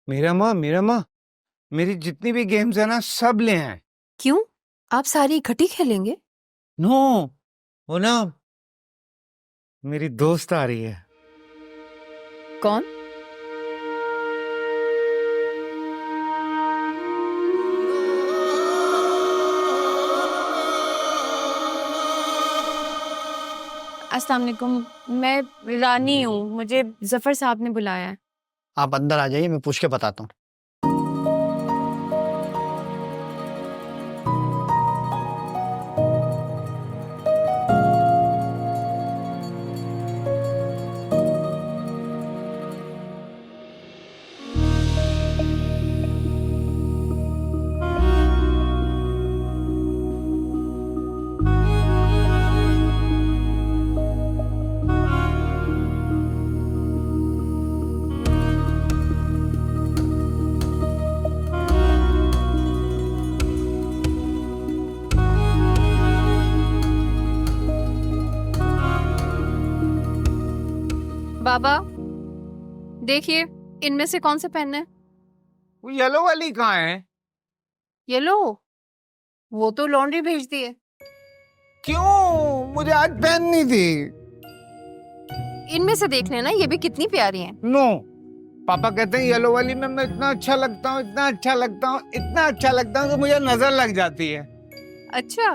मेरा माँ मेरी जितनी भी गेम्स है ना सब ले आए। क्यों? आप सारी इकट्ठी खेलेंगे? नो, वो ना मेरी दोस्त आ रही है। कौन? अस्सलाम वालेकुम, मैं रानी हूँ, मुझे जफर साहब ने बुलाया है। आप अंदर आ जाइए, मैं पूछ के बताता हूँ। बाबा, देखिए इनमें से कौन से पेन है? वो येलो वाली कहाँ है? ये लो, वो तो लॉन्ड्री भेज दी है। क्यों? मुझे आज पेन नहीं थी। इनमें से देख लेना, ये भी कितनी प्यारी हैं। नो, पापा कहते हैं येलो वाली में मैं इतना अच्छा लगता हूँ, इतना अच्छा लगता हूँ, इतना अच्छा लगता हूँ कि मुझे नजर लग जाती है। अच्छा,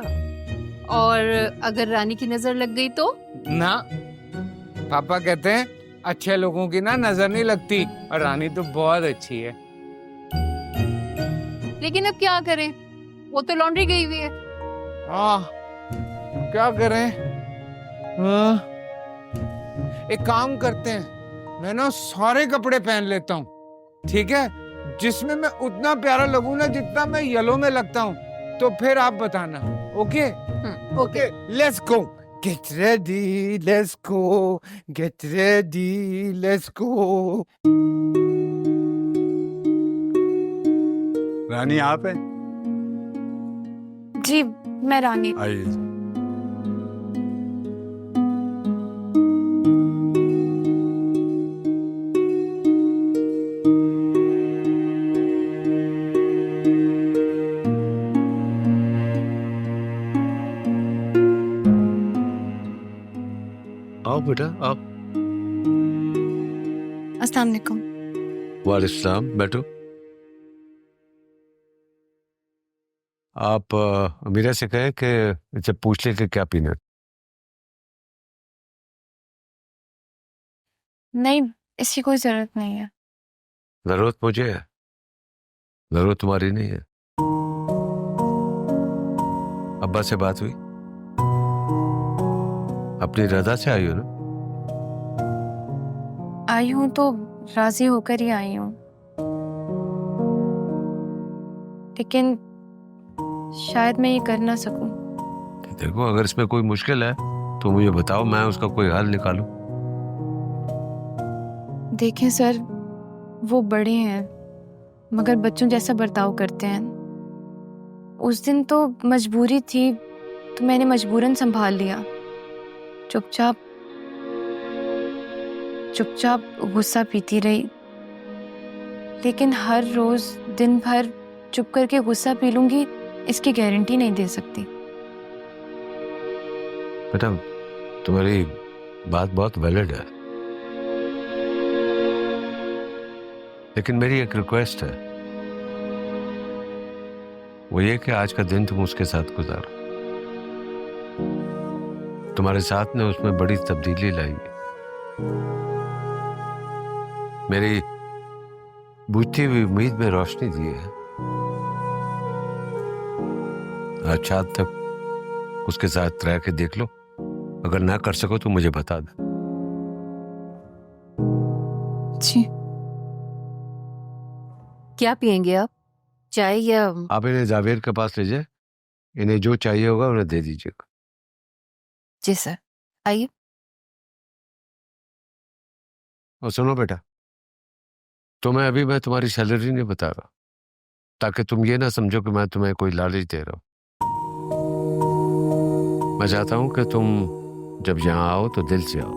और अगर रानी की नजर लग गई तो? ना, पापा कहते हैं अच्छे लोगों की ना नजर नहीं लगती, और रानी तो बहुत अच्छी है। लेकिन अब क्या करें, वो तो लॉन्ड्री गई हुई है। क्या करें? हाँ, एक काम करते हैं, मैं ना सारे कपड़े पहन लेता हूँ, ठीक है? जिसमें मैं उतना प्यारा लगूं ना जितना मैं येलो में लगता हूँ, तो फिर आप बताना। Okay? Okay. Let's go. Get ready, let's go. Get ready, let's go. Rani आप है? जी, मैं रानी। आइए। आओ बेटा आओ। अस्सलाम वालेकुम। वालेकुम, बैठो। आप अमीरा से कहें कि इसे पूछ ले कि क्या पीना है। नहीं, इसकी कोई जरूरत नहीं है। जरूरत मुझे है, जरूरत तुम्हारी नहीं है। अब्बा से बात हुई? अपनी रजा से आई हो ना? आई हूँ तो राजी होकर ही आई हूँ, लेकिन शायद मैं ये कर ना सकूं। देखो, अगर इसमें कोई मुश्किल है तो मुझे बताओ, मैं उसका कोई हल निकालूं। देखें सर, वो बड़े हैं मगर बच्चों जैसा बर्ताव करते हैं। उस दिन तो मजबूरी थी तो मैंने मजबूरन संभाल लिया। चुपचाप चुपचाप गुस्सा पीती रही, लेकिन हर रोज दिन भर चुप करके गुस्सा पी लूंगी इसकी गारंटी नहीं दे सकती। बेटा, तुम्हारी बात बहुत वैलिड है, लेकिन मेरी एक रिक्वेस्ट है। वो ये कि आज का दिन तुम उसके साथ गुजारो। तुम्हारे साथ ने उसमें बड़ी तब्दीली लाई है। मेरी बुझती हुई उम्मीद में रोशनी दी है। आज शाम तक उसके साथ रह के देख लो, अगर ना कर सको तो मुझे बता दो। जी। क्या पियेंगे आप, चाय या? आप इन्हें जावेद के पास ले जाए, इन्हें जो चाहिए होगा उन्हें दे दीजिएगा। जी सर, आइए। और सुनो बेटा, तुम्हें अभी मैं तुम्हारी सैलरी नहीं बता रहा, ताकि तुम ये ना समझो कि मैं तुम्हें कोई लालच दे रहा हूं। मैं चाहता हूं कि तुम जब यहां आओ तो दिल से आओ।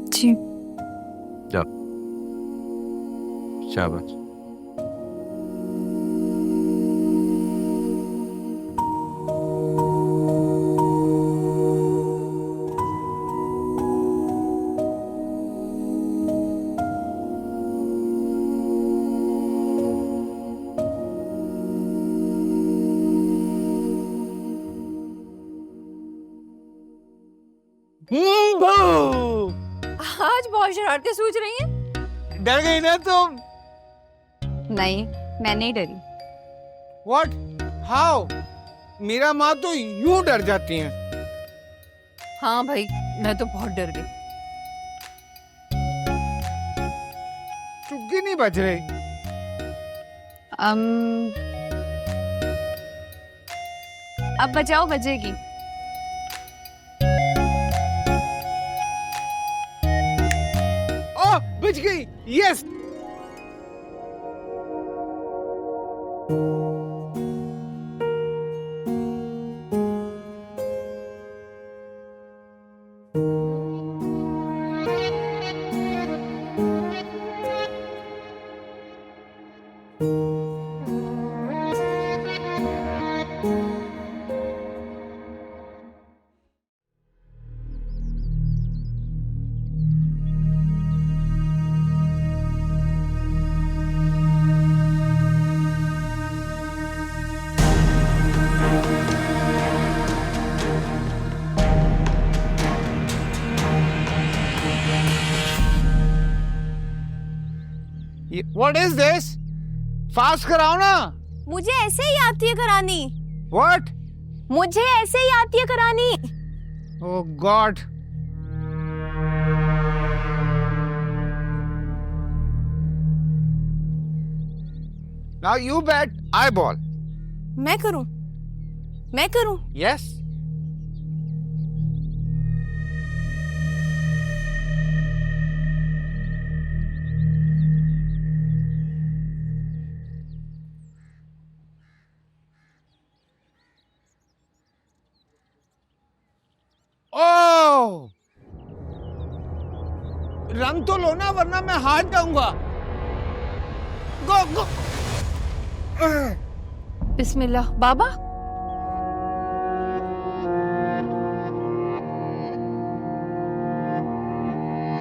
जी। जाओ। शाबाश। आज बहुत शरारतें सूझ रही हैं। डर गई ना तुम? नहीं, मैं नहीं डरी। What? How? मीरा माँ तो यूं डर जाती हैं। हाँ भाई, मैं तो बहुत डर गई। चुप्पी नहीं बज रही। अब बजाओ, बजेगी। ओह, बज गई। Yes. What is this? Fast कराओ ना। मुझे ऐसे ही आती है करानी। What? मुझे ऐसे ही आती है करानी। Oh God. Now you bet I ball. मैं करूं? मैं करूं? Yes. ओह, रन तो लो ना वरना मैं हार जाऊंगा। गो गो। बिस्मिल्लाह। बाबा,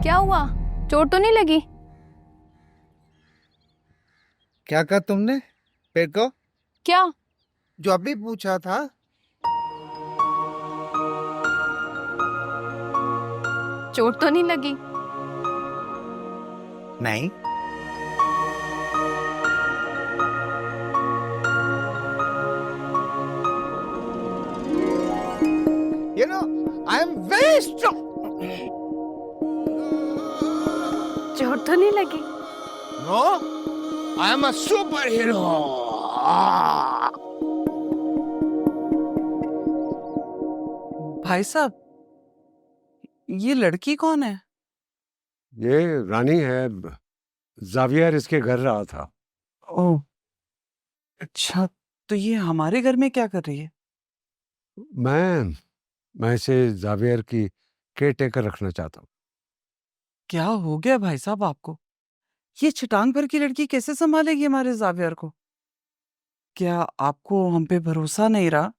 क्या हुआ? चोट तो नहीं लगी? क्या कहा तुमने? फिर को क्या? जो अभी पूछा था। चोट तो नहीं लगी? नहीं। You know, I am very strong. चोट तो नहीं लगी? No, I am a superhero. भाई साहब, ये लड़की कौन है? ये रानी है। जावियर इसके घर रहा था। ओह, अच्छा, तो ये हमारे घर में क्या कर रही है? मैं इसे जावियर की केयर टेकर रखना चाहता हूँ। क्या हो गया भाई साहब आपको? ये छटांग भर की लड़की कैसे संभालेगी हमारे जावियर को? क्या आपको हम पे भरोसा नहीं रहा?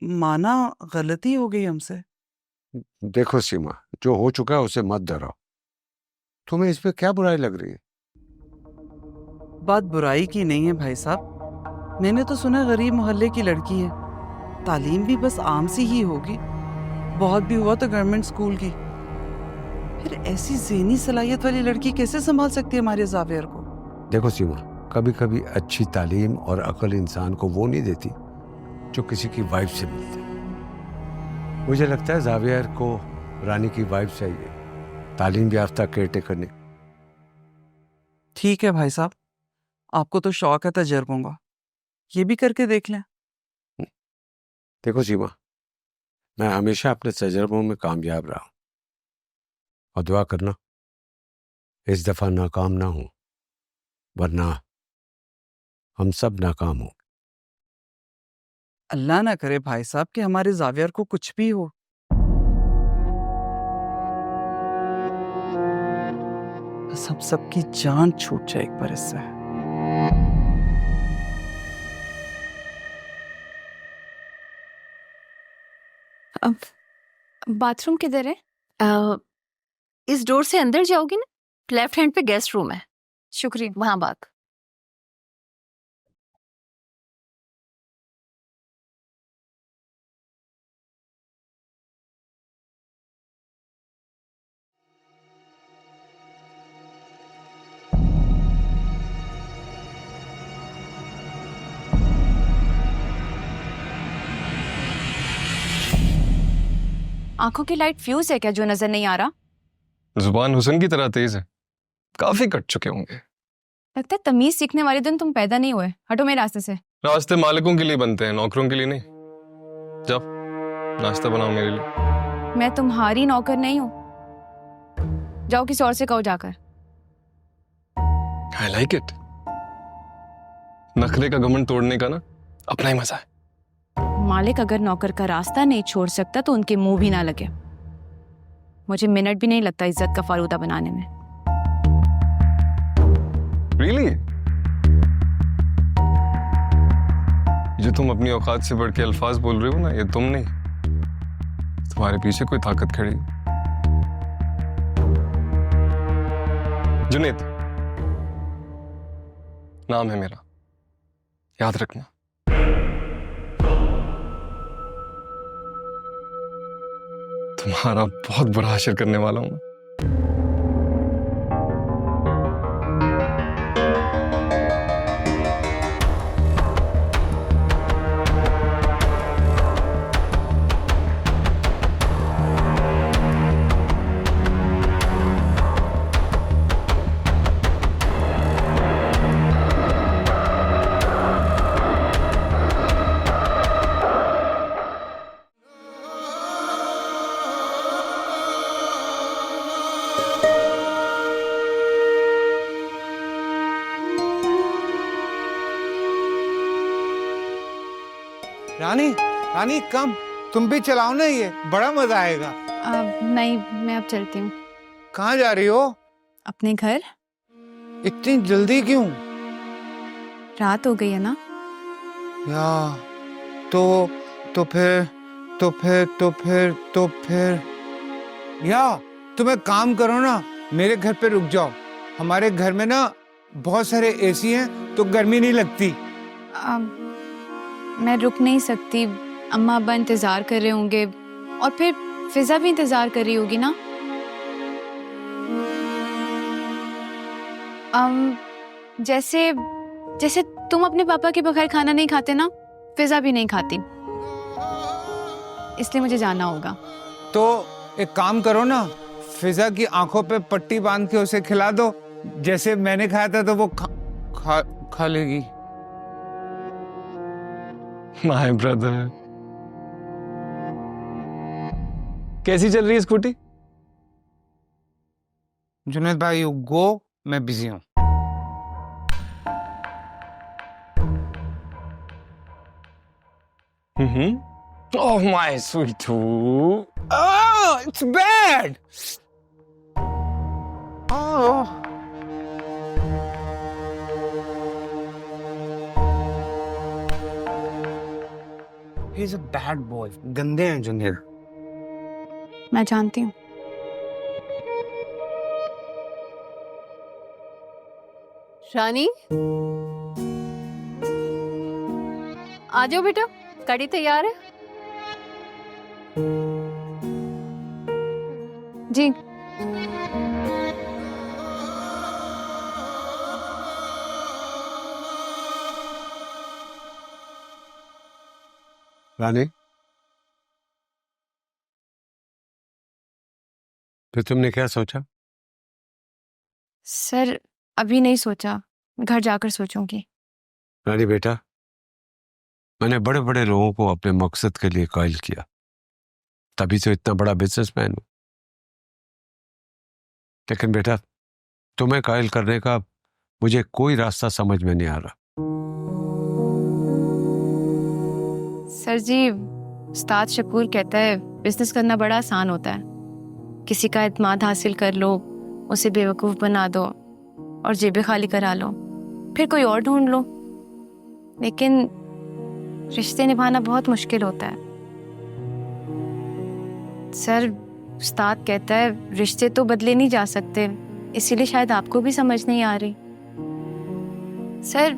माना गलती हो गई हमसे। देखो सीमा, जो हो चुका है उसे मत डराओ। तुम्हें इस पे क्या बुराई लग रही है? बात बुराई की नहीं है भाई साहब। मैंने तो सुना गरीब मोहल्ले की लड़की है, तालीम भी बस आम सी ही होगी, बहुत भी हुआ तो गवर्नमेंट स्कूल की। फिर ऐसी ज़हनी सलाहियत वाली लड़की कैसे संभाल सकती है हमारे जावियर को? देखो सीमा, कभी कभी अच्छी तालीम और अकल इंसान को वो नहीं देती जो किसी की वाइफ से मिलती। मुझे लगता है जावियर को रानी की वाइफ चाहिए, तालीम याफ्ता केयरटेकर नहीं। ठीक है भाई साहब, आपको तो शौक है तजर्बों का, ये भी करके देख लें। देखो सीमा, मैं हमेशा अपने तजर्बों में कामयाब रहा हूं, और दुआ करना इस दफा नाकाम ना हो, वरना हम सब नाकाम हो। अल्लाह ना करे भाई साहब कि हमारे जावियर को कुछ भी हो। बस हम सबकी जान छूट जाए एक बार इससे। अब बाथरूम किधर है? इस डोर से अंदर जाओगी ना, लेफ्ट हैंड पे गेस्ट रूम है, शुक्रिया। वहां बात। आंखों की लाइट फ्यूज है क्या जो नजर नहीं आ रहा? जुबान हुसन की तरह तेज है, काफी कट चुके होंगे। लगता है तमीज सीखने वाले दिन तुम पैदा नहीं हुए। हटो मेरे रास्ते से। रास्ते मालिकों के लिए बनते हैं, नौकरों के लिए नहीं। जाओ नाश्ता बनाओ मेरे लिए। मैं तुम्हारी नौकर नहीं हूँ। जाओ किसी और से कहो जाकर। I like it. नखरे का घमंड तोड़ने का ना अपना ही मजा है। मालिक अगर नौकर का रास्ता नहीं छोड़ सकता तो उनके मुंह भी ना लगे। मुझे मिनट भी नहीं लगता इज्जत का फालूदा बनाने में। Really? जो तुम अपनी औकात से बढ़ के अल्फाज बोल रहे हो ना, ये तुम नहीं, तुम्हारे पीछे कोई ताकत खड़ी है। जुनेद नाम है मेरा, याद रखना। तुम्हारा बहुत बुरा हाशिर करने वाला हूं मैं। रानी, रानी कम, तुम भी चलाओ ना, ये बड़ा मजा आएगा। नहीं, मैं अब चलती हूँ। कहाँ जा रही हो? अपने घर। इतनी जल्दी क्यों? रात हो गई है ना। या तो फिर या तुम एक काम करो ना, मेरे घर पे रुक जाओ। हमारे घर में ना बहुत सारे एसी हैं तो गर्मी नहीं लगती। मैं रुक नहीं सकती। अम्मा अब्बा इंतजार कर रहे होंगे और फिर फिजा भी इंतजार कर रही होगी ना। जैसे जैसे तुम अपने पापा के बगैर खाना नहीं खाते ना, फिजा भी नहीं खाती, इसलिए मुझे जाना होगा। तो एक काम करो ना, फिजा की आंखों पे पट्टी बांध के उसे खिला दो, जैसे मैंने खाया था, तो वो खा लेगी। माय ब्रदर, कैसी चल रही है स्कूटी? जुनैद भाई यू गो, मैं बिजी हूँ। Oh my sweet. Oh, it's bad. Oh. He's a bad boy. गंदे हैं जुनैद। मैं जानती हूँ। रानी आ जाओ बेटा, कड़ी तैयार है। जी। रानी, फिर तुमने क्या सोचा? सर अभी नहीं सोचा, घर जाकर सोचूंगी। रानी बेटा, मैंने बड़े बड़े लोगों को अपने मकसद के लिए कायल किया, तभी तो इतना बड़ा बिजनेसमैन हूं। लेकिन बेटा, तुम्हें कायल करने का मुझे कोई रास्ता समझ में नहीं आ रहा। सर जी, उस्ताद शकूर कहता है बिजनेस करना बड़ा आसान होता है। किसी का इत्मीनान हासिल कर लो, उसे बेवकूफ़ बना दो और जेबें खाली करा लो, फिर कोई और ढूंढ लो। लेकिन रिश्ते निभाना बहुत मुश्किल होता है सर। उस्ताद कहता है रिश्ते तो बदले नहीं जा सकते, इसीलिए शायद आपको भी समझ नहीं आ रही। सर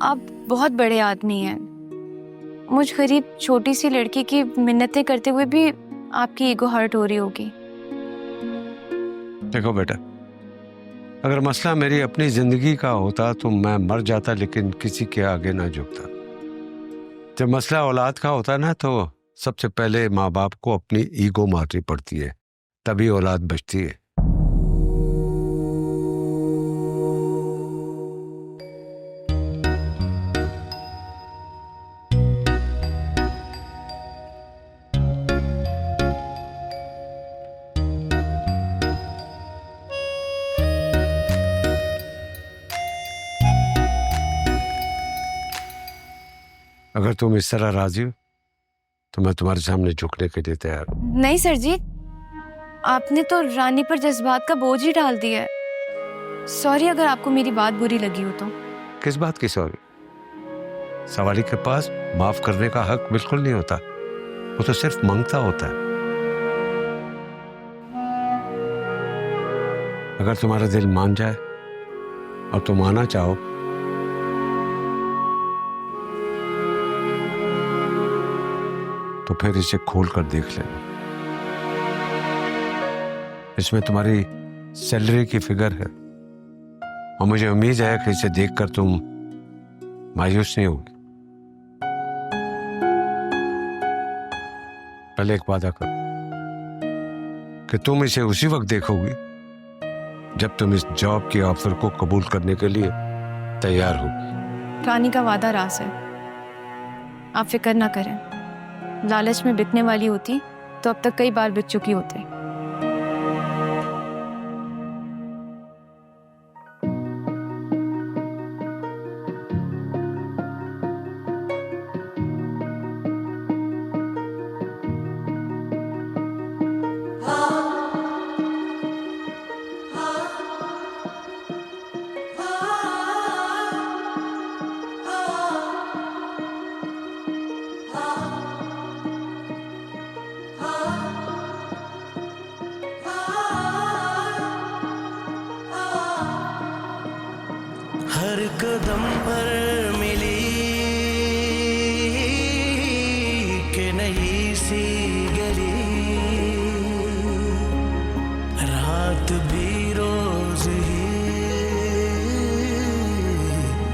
आप बहुत बड़े आदमी हैं, मुझ गरीब छोटी सी लड़की की मिन्नतें करते हुए भी आपकी ईगो हर्ट हो रही होगी। देखो बेटा, अगर मसला मेरी अपनी जिंदगी का होता तो मैं मर जाता, लेकिन किसी के आगे ना झुकता। जब मसला औलाद का होता ना, तो सबसे पहले माँ बाप को अपनी ईगो मारनी पड़ती है, तभी औलाद बचती है। अगर तुम इस तरह राजी हो तो मैं तुम्हारे सामने झुकने के लिए तैयार हूं। नहीं सर जी, आपने तो रानी पर जज्बात का बोझ ही डाल दिया है। सॉरी अगर आपको मेरी बात बुरी लगी हो तो। किस बात की सॉरी? सवारी के पास माफ करने का हक बिल्कुल नहीं होता, वो तो सिर्फ मांगता होता है। अगर तुम्हारा दिल मान जाए और तुम आना चाहो तो फिर इसे खोल कर देख लेना। इसमें तुम्हारी सैलरी की फिगर है और मुझे उम्मीद है कि इसे देखकर तुम मायूस नहीं होगी। पहले एक वादा करो कि तुम इसे उसी वक्त देखोगी जब तुम इस जॉब की ऑफर को कबूल करने के लिए तैयार होगी। रानी का वादा रास है, आप फिक्र ना करें। लालच में बिकने वाली होती तो अब तक कई बार बिक चुकी होती। हर कदम पर मिली के नई सी गली, रात भी रोज ही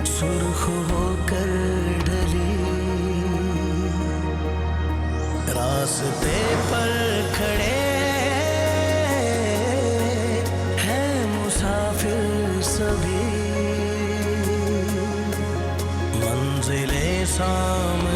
सुर्ख होकर ढली। रास्ते पर खड़े हैं मुसाफिर सभी, मंजिलें सामने